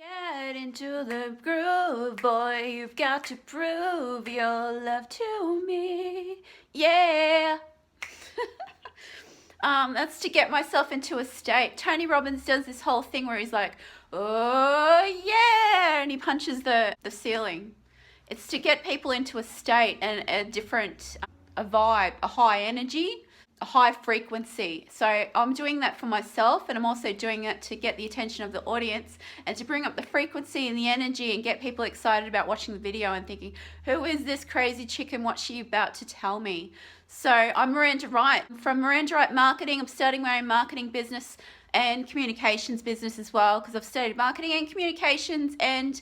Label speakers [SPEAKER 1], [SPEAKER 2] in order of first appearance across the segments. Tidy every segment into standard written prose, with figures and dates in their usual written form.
[SPEAKER 1] Get into the groove, boy, you've got to prove your love to me. Yeah. That's to get myself into a state. Tony Robbins does this whole thing where he's like, oh yeah, and he punches the ceiling. It's to get people into a state and a different, a vibe, a high energy, a high frequency. So I'm doing that for myself, and I'm also doing it to get the attention of the audience and to bring up the frequency and the energy and get people excited about watching the video and thinking, who is this crazy chick and what's she about to tell me? So I'm Miranda Wright from Miranda Wright Marketing. I'm starting my own marketing business and communications business as well, because I've studied marketing and communications, and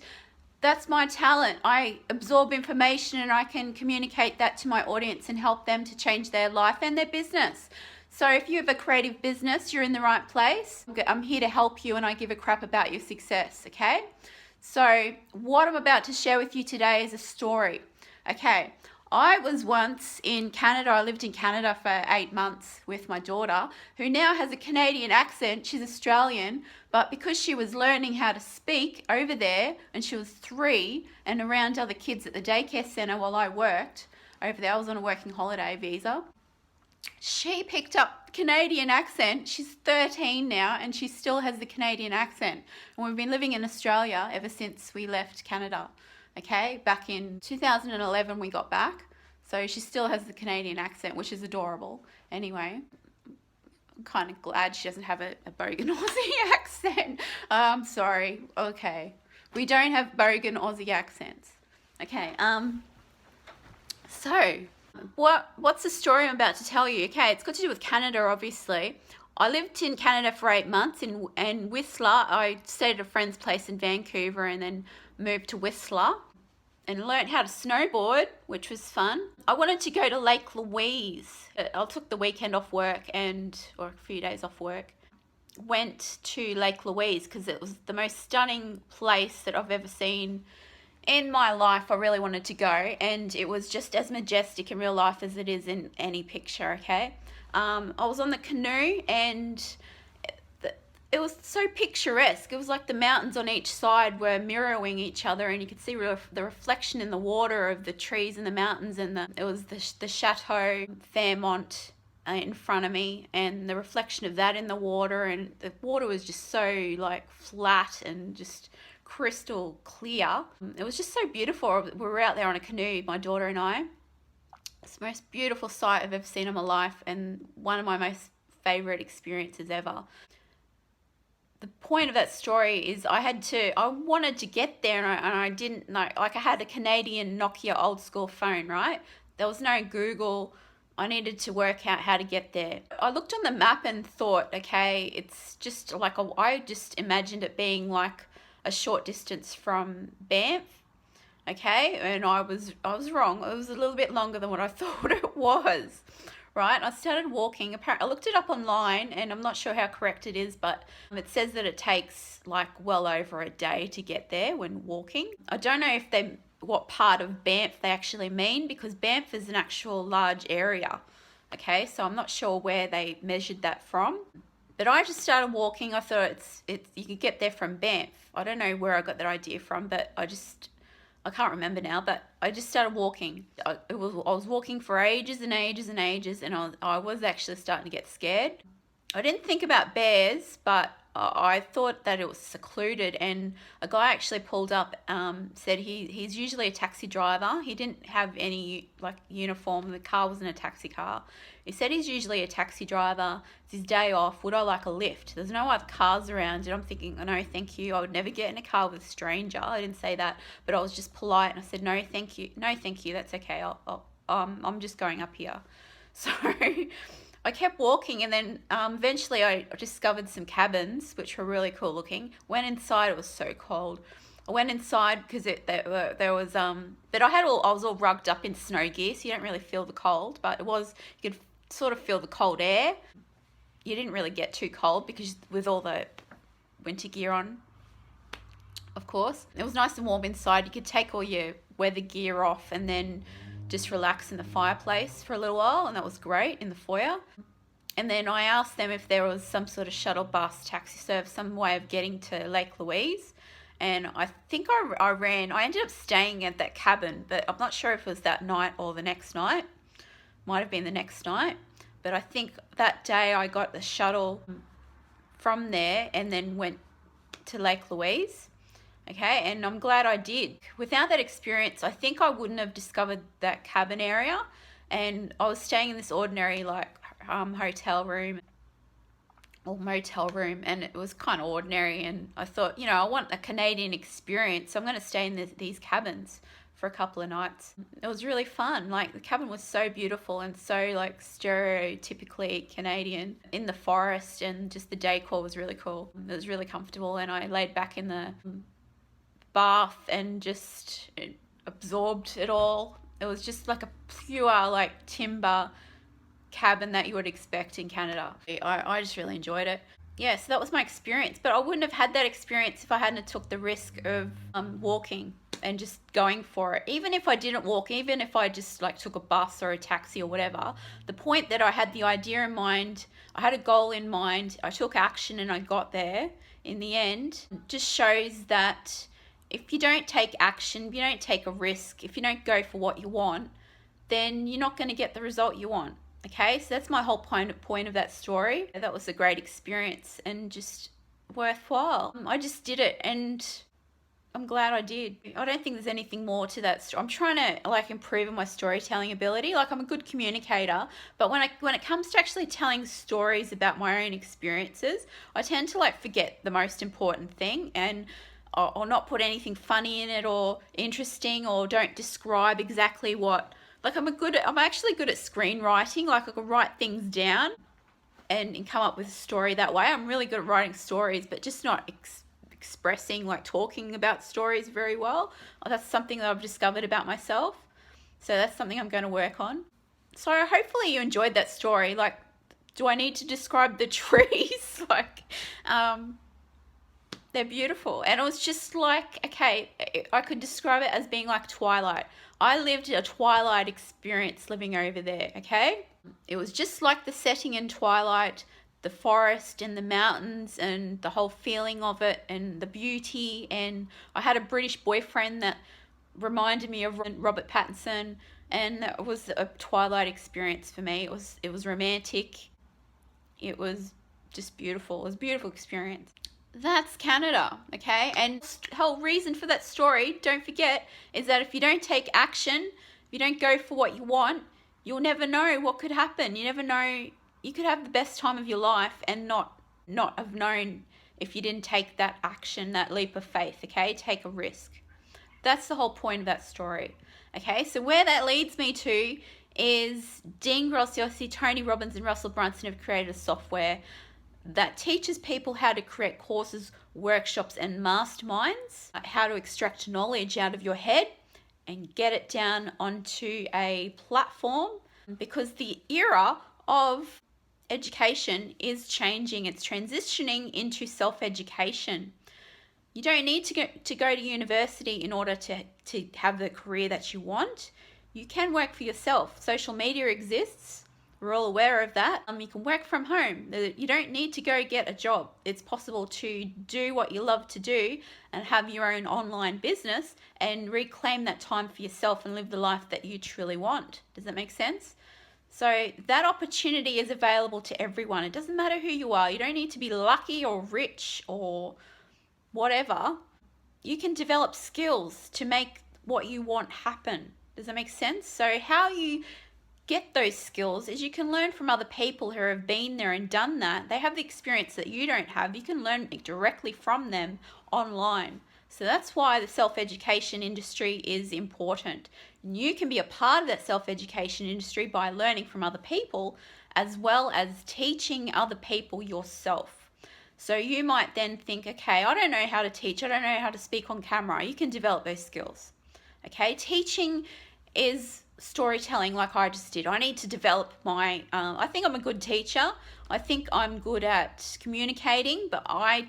[SPEAKER 1] that's my talent. I absorb information and I can communicate that to my audience and help them to change their life and their business. So if you have a creative business, you're in the right place. I'm here to help you, and I give a crap about your success, okay? So what I'm about to share with you today is a story, okay? I was once in Canada. I lived in Canada for 8 months with my daughter, who now has a Canadian accent. She's Australian, but because she was learning how to speak over there, and she was 3 and around other kids at the daycare centre while I worked over there, I was on a working holiday visa, she picked up Canadian accent. She's 13 now, and she still has the Canadian accent. And we've been living in Australia ever since we left Canada. Okay, back in 2011 we got back. So she still has the Canadian accent, which is adorable. Anyway, I'm kind of glad she doesn't have a bogan Aussie accent. Sorry. Okay. We don't have bogan Aussie accents. Okay, so what's the story I'm about to tell you? Okay, it's got to do with Canada, obviously. I lived in Canada for 8 months in Whistler. I stayed at a friend's place in Vancouver and then moved to Whistler and learned how to snowboard, which was fun. I wanted to go to Lake Louise. I took the weekend off work or a few days off work. Went to Lake Louise because it was the most stunning place that I've ever seen in my life. I really wanted to go, and it was just as majestic in real life as it is in any picture, okay? I was on the canoe, and it was so picturesque. It was like the mountains on each side were mirroring each other, and you could see the reflection in the water of the trees and the mountains, and it was the Chateau Fairmont in front of me, and the reflection of that in the water, and the water was just so like flat and just crystal clear. It was just so beautiful. We were out there on a canoe, my daughter and I. It's the most beautiful sight I've ever seen in my life, and one of my most favorite experiences ever. The point of that story is I wanted to get there, and I didn't know. Like, I had a Canadian Nokia old school phone, right? There was no Google. I needed to work out how to get there. I looked on the map and thought, okay, it's just like I just imagined it being like a short distance from Banff, okay, and I was wrong. It was a little bit longer than what I thought it was, right? I started walking. I looked it up online, and I'm not sure how correct it is, but it says that it takes like well over a day to get there when walking. I don't know what part of Banff they actually mean, because Banff is an actual large area, okay, so I'm not sure where they measured that from. But I just started walking. I thought you could get there from Banff. I don't know where I got that idea from, but I can't remember now, but I just started walking. I was walking for ages and ages and ages, and I was actually starting to get scared. I didn't think about bears, but I thought that it was secluded, and a guy actually pulled up, said he's usually a taxi driver. He didn't have any like uniform. The car wasn't a taxi car. He said he's usually a taxi driver. It's his day off. Would I like a lift? There's no other cars around, and I'm thinking, oh, no, thank you. I would never get in a car with a stranger. I didn't say that, but I was just polite, and I said, no, thank you. No, thank you. That's okay. I'm just going up here. So I kept walking, and then eventually I discovered some cabins, which were really cool looking. Went inside. It was so cold. I went inside because there was but I was all rugged up in snow gear, so you don't really feel the cold. But you could sort of feel the cold air. You didn't really get too cold because with all the winter gear on, of course. It was nice and warm inside. You could take all your weather gear off and then just relax in the fireplace for a little while, and that was great in the foyer. And then I asked them if there was some sort of shuttle bus taxi service, some way of getting to Lake Louise, and I think I ended up staying at that cabin, but I'm not sure if it was that night or the next night. Might have been the next night, but I think that day I got the shuttle from there and then went to Lake Louise. Okay, and I'm glad I did. Without that experience, I think I wouldn't have discovered that cabin area, and I was staying in this ordinary hotel room or motel room, and it was kind of ordinary, and I thought, I want a Canadian experience, so I'm going to stay in these cabins for a couple of nights. It was really fun. Like, the cabin was so beautiful and so like stereotypically Canadian in the forest, and just the decor was really cool. It was really comfortable, and I laid back in the bath and just absorbed it all. It was just like a pure like timber cabin that you would expect in Canada. I just really enjoyed it. Yeah, so that was my experience, but I wouldn't have had that experience if I hadn't took the risk of walking and just going for it. Even if I didn't walk, even if I just like took a bus or a taxi or whatever, the point that I had the idea in mind, I had a goal in mind, I took action and I got there in the end, just shows that if you don't take action, if you don't take a risk, if you don't go for what you want, then you're not going to get the result you want. Okay, so that's my whole point of that story. That was a great experience and just worthwhile. I just did it, and I'm glad I did. I don't think there's anything more to that story. I'm trying to like improve my storytelling ability. Like, I'm a good communicator, but when it comes to actually telling stories about my own experiences, I tend to like forget the most important thing, and or not put anything funny in it or interesting, or don't describe exactly what. Like, I'm actually good at screenwriting. Like, I can write things down and come up with a story that way. I'm really good at writing stories, but just not expressing, like talking about stories very well. That's something that I've discovered about myself. So that's something I'm going to work on. So hopefully you enjoyed that story. Like, do I need to describe the trees? They're beautiful. And it was just like, okay, I could describe it as being like Twilight. I lived a Twilight experience living over there, okay? It was just like the setting in Twilight, the forest and the mountains and the whole feeling of it and the beauty. And I had a British boyfriend that reminded me of Robert Pattinson, and that was a Twilight experience for me. It was romantic. It was just beautiful. It was a beautiful experience. That's Canada, okay? And the whole reason for that story, don't forget, is that if you don't take action, if you don't go for what you want, you'll never know what could happen. You never know. You could have the best time of your life and not have known if you didn't take that action, that leap of faith, okay? Take a risk. That's the whole point of that story, okay? So where that leads me to is Dean Graziosi, Tony Robbins, and Russell Brunson have created a software that teaches people how to create courses, workshops, and masterminds, how to extract knowledge out of your head and get it down onto a platform, because the era of education is changing. It's transitioning into self-education. You don't need to go to university in order to have the career that you want. You can work for yourself. Social media exists. We're all aware of that. You can work from home. You don't need to go get a job. It's possible to do what you love to do and have your own online business and reclaim that time for yourself and live the life that you truly want. Does that make sense? So that opportunity is available to everyone. It doesn't matter who you are. You don't need to be lucky or rich or whatever. You can develop skills to make what you want happen. Does that make sense? So how you get those skills is you can learn from other people who have been there and done that. They have the experience that you don't have. You can learn directly from them online. So that's why the self-education industry is important. And you can be a part of that self-education industry by learning from other people, as well as teaching other people yourself. So you might then think, okay, I don't know how to teach. I don't know how to speak on camera. You can develop those skills. Okay, teaching is storytelling, like I just did. I need to develop my, I think I'm a good teacher. I think I'm good at communicating, but I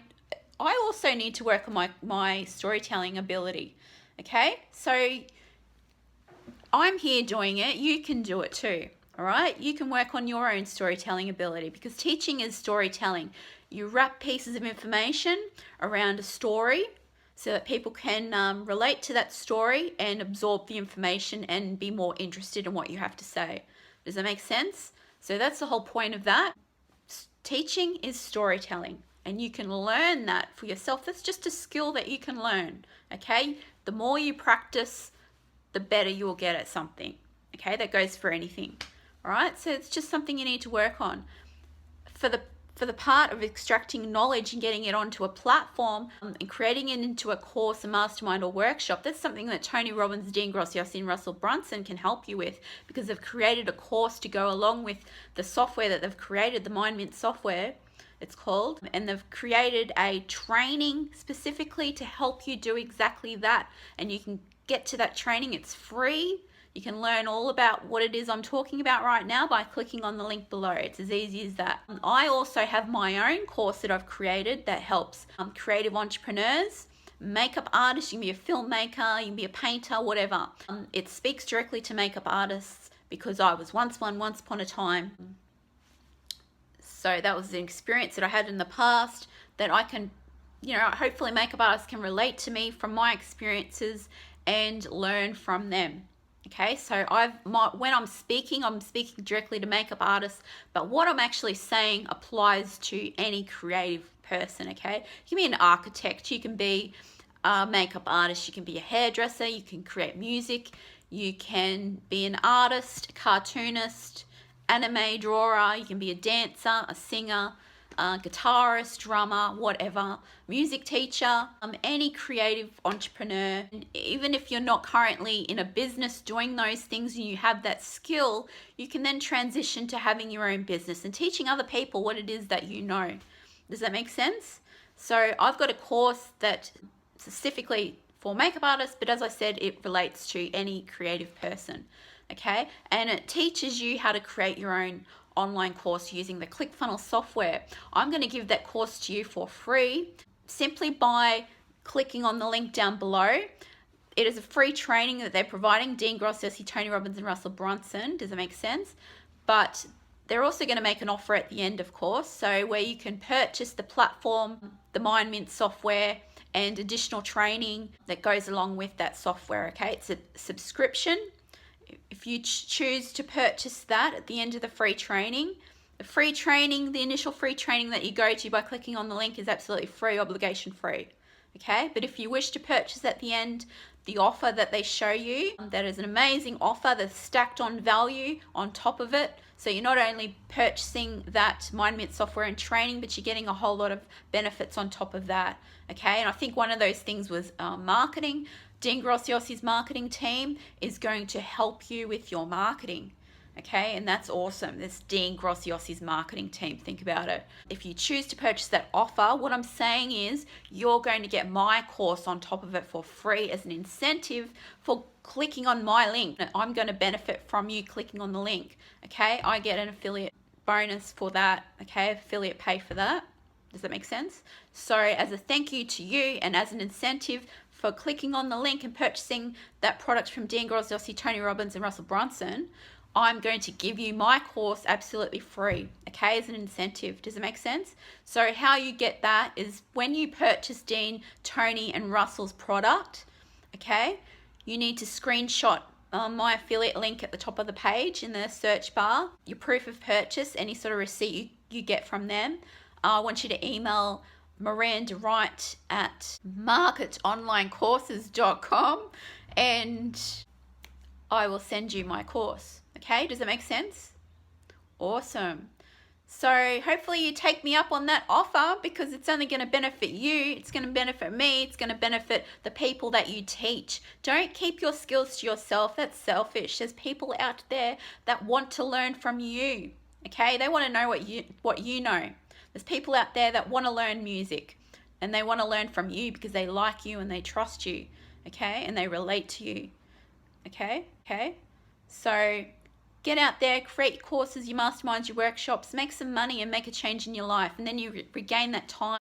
[SPEAKER 1] also need to work on my storytelling ability. Okay, so I'm here doing it. You can do it too. All right, you can work on your own storytelling ability, because teaching is storytelling. You wrap pieces of information around a story, so that people can relate to that story and absorb the information and be more interested in what you have to say. Does that make sense? So that's the whole point of that. Teaching is storytelling, and you can learn that for yourself. That's just a skill that you can learn, okay? The more you practice, the better you will get at something, okay? That goes for anything, all right? So it's just something you need to work on. For the part of extracting knowledge and getting it onto a platform and creating it into a course, a mastermind, or workshop, that's something that Tony Robbins, Dean Graziosi, and Russell Brunson can help you with, because they've created a course to go along with the software that they've created, the MindMint software, it's called, and they've created a training specifically to help you do exactly that. And you can get to that training. It's free. You can learn all about what it is I'm talking about right now by clicking on the link below. It's as easy as that. I also have my own course that I've created that helps creative entrepreneurs, makeup artists. You can be a filmmaker, you can be a painter, whatever. It speaks directly to makeup artists because I was once upon a time. So that was an experience that I had in the past that I can, hopefully makeup artists can relate to me from my experiences and learn from them. Okay, so when I'm speaking directly to makeup artists, but what I'm actually saying applies to any creative person, okay? You can be an architect, you can be a makeup artist, you can be a hairdresser, you can create music, you can be an artist, a cartoonist, anime drawer, you can be a dancer, a singer, guitarist, drummer, whatever, music teacher, any creative entrepreneur. Even if you're not currently in a business doing those things and you have that skill, you can then transition to having your own business and teaching other people what it is that you know. Does that make sense? So I've got a course that specifically for makeup artists, but as I said, it relates to any creative person, okay? And it teaches you how to create your own online course using the ClickFunnels software. I'm going to give that course to you for free simply by clicking on the link down below. It is a free training that they're providing, Dean Graziosi, Tony Robbins, and Russell Brunson. Does it make sense? But they're also going to make an offer at the end, of course, so where you can purchase the platform, the MindMint software, and additional training that goes along with that software, okay? It's a subscription. If you choose to purchase that at the end of the free training, the initial free training that you go to by clicking on the link is absolutely free, obligation free, okay? But if you wish to purchase at the end, the offer that they show you, that is an amazing offer that's stacked on value on top of it. So you're not only purchasing that MindMint software and training, but you're getting a whole lot of benefits on top of that, okay? And I think one of those things was marketing. Dean Graziosi's marketing team is going to help you with your marketing, okay? And that's awesome. This Dean Graziosi's marketing team. Think about it. If you choose to purchase that offer, what I'm saying is you're going to get my course on top of it for free as an incentive for clicking on my link. I'm going to benefit from you clicking on the link, okay? I get an affiliate bonus for that, okay? Affiliate pay for that. Does that make sense? So as a thank you to you and as an incentive for clicking on the link and purchasing that product from Dean Graziosi, Tony Robbins, and Russell Brunson, I'm going to give you my course absolutely free, okay, as an incentive. Does it make sense? So how you get that is when you purchase Dean, Tony, and Russell's product, okay, you need to screenshot my affiliate link at the top of the page in the search bar, your proof of purchase, any sort of receipt you get from them. I want you to email Miranda Wright at marketonlinecourses.com and I will send you my course. Okay, does that make sense? Awesome. So hopefully you take me up on that offer because it's only going to benefit you, it's going to benefit me, it's going to benefit the people that you teach. Don't keep your skills to yourself. That's selfish. There's people out there that want to learn from you. Okay, they want to know what you know. There's people out there that want to learn music and they want to learn from you because they like you and they trust you, okay? And they relate to you, okay? So get out there, create your courses, your masterminds, your workshops, make some money and make a change in your life. And then you regain that time